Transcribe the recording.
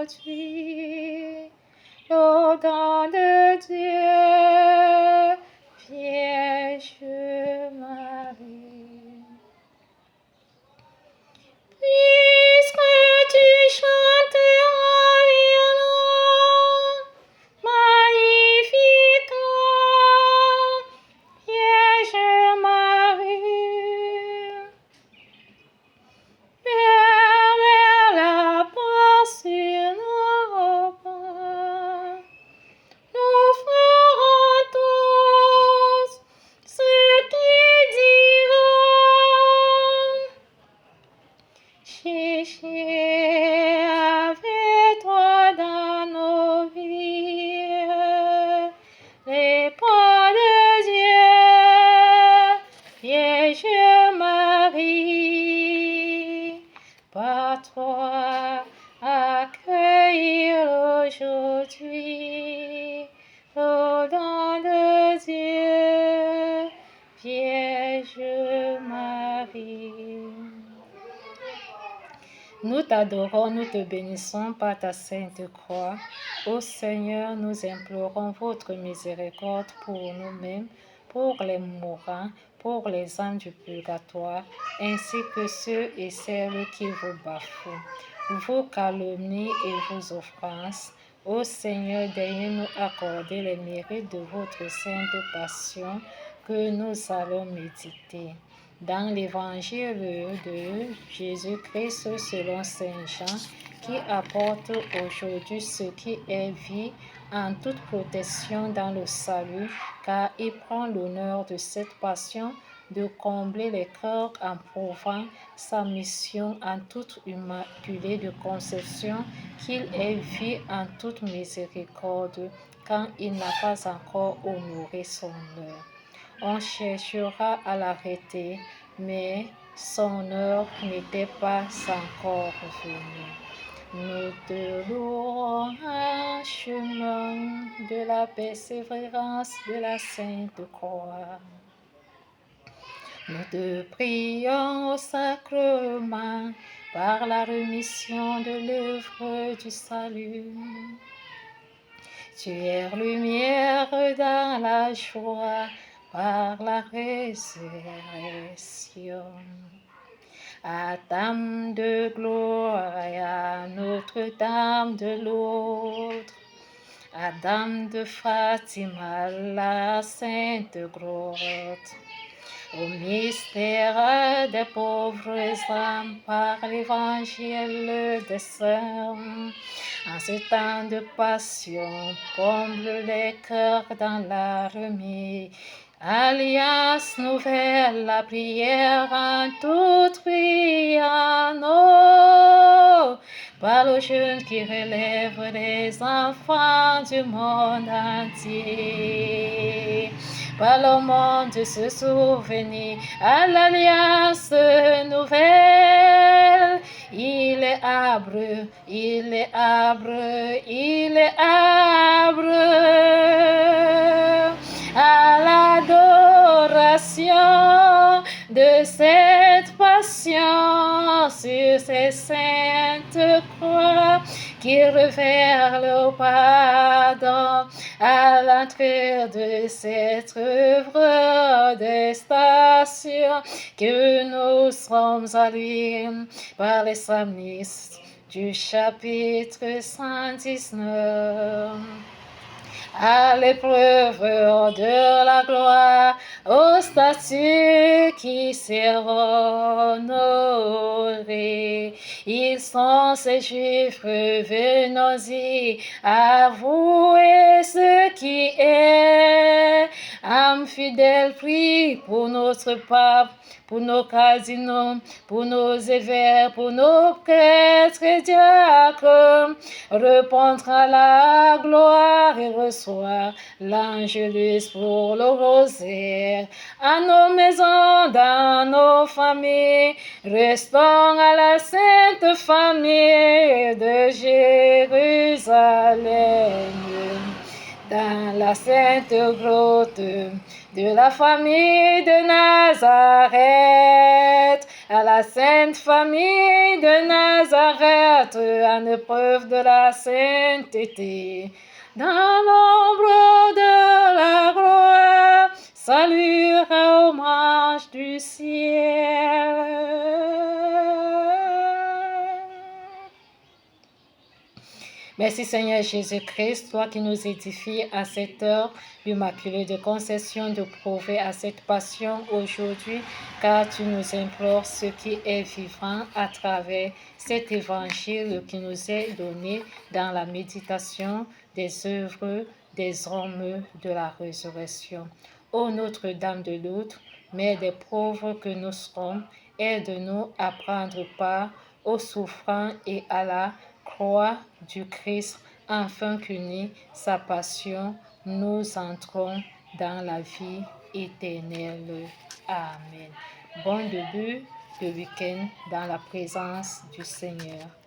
aujourd'hui. Le don de Dieu, Vierge Marie. Puisque tu chantes magnificat, Vierge Marie, vers la passion nous ferons tous ce qu'il dira. Cherchez avec toi dans nos vies les pas de Dieu, Vierge Marie, par toi accueillir aujourd'hui le don de Dieu, Vierge Marie. Nous t'adorons, nous te bénissons par ta sainte croix. Ô Seigneur, nous implorons votre miséricorde pour nous-mêmes, pour les mourants, pour les âmes du purgatoire, ainsi que ceux et celles qui vous bafouent, vos calomnies et vos offenses. Ô Seigneur, daignez nous accorder les mérites de votre sainte passion que nous allons méditer. Dans l'évangile de Jésus-Christ selon Saint Jean, qui apporte aujourd'hui ce qui est vie en toute protection dans le salut, car il prend l'honneur de cette passion de combler les cœurs en prouvant sa mission en toute immaculée de conception, qu'il ait vie en toute miséricorde, quand il n'a pas encore honoré son heure. On cherchera à l'arrêter, mais son heure n'était pas encore venue. Nous te louons en chemin de la persévérance de la Sainte Croix. Nous te prions au sacrement par la rémission de l'œuvre du salut. Tu es lumière dans la joie par la résurrection. À Dame de gloire et à Notre-Dame de Lourdes, à Dame de Fatima, la Sainte Grotte, au mystère des pauvres âmes par l'évangile des saints. En ce temps de passion, comble les cœurs dans la remise. Alliance nouvelle, la prière en toute prière, par le jeune qui relève les enfants du monde entier. Par le monde se souvenir à l'alliance nouvelle. Il est arbre, il est arbre, il est arbre à l'adoration de cette passion sur ces saintes croix qui révèlent le pardon à l'entrée de cette œuvre de station que nous sommes allés par les psalmistes du chapitre 119. À l'épreuve de la gloire, aux statues qui seront honorées. Ils sont ces Juifs, revenons-y, avouez ce qui est. Âme fidèle, prie pour notre pape, pour nos cardinaux, pour nos évêques, pour nos prêtres et diacres, répondre à la gloire et reçoit l'Angélus pour le rosaire. À nos maisons, dans nos familles, restons à la sainte famille de Jérusalem. Dans la sainte grotte de la famille de Nazareth, à la sainte famille de Nazareth, en épreuve de la sainteté. Dans l'ombre de la gloire, salut et hommage du ciel. Merci Seigneur Jésus-Christ, toi qui nous édifies à cette heure l'Immaculée de Conception de prouver à cette passion aujourd'hui, car tu nous implores ce qui est vivant à travers cet évangile qui nous est donné dans la méditation des œuvres des hommes de la résurrection. Ô Notre-Dame de Lourdes, Mère des pauvres que nous sommes, aide-nous à prendre part aux souffrances et à la croix du Christ, afin qu'unis sa passion, nous entrons dans la vie éternelle. Amen. Bon début de week-end dans la présence du Seigneur.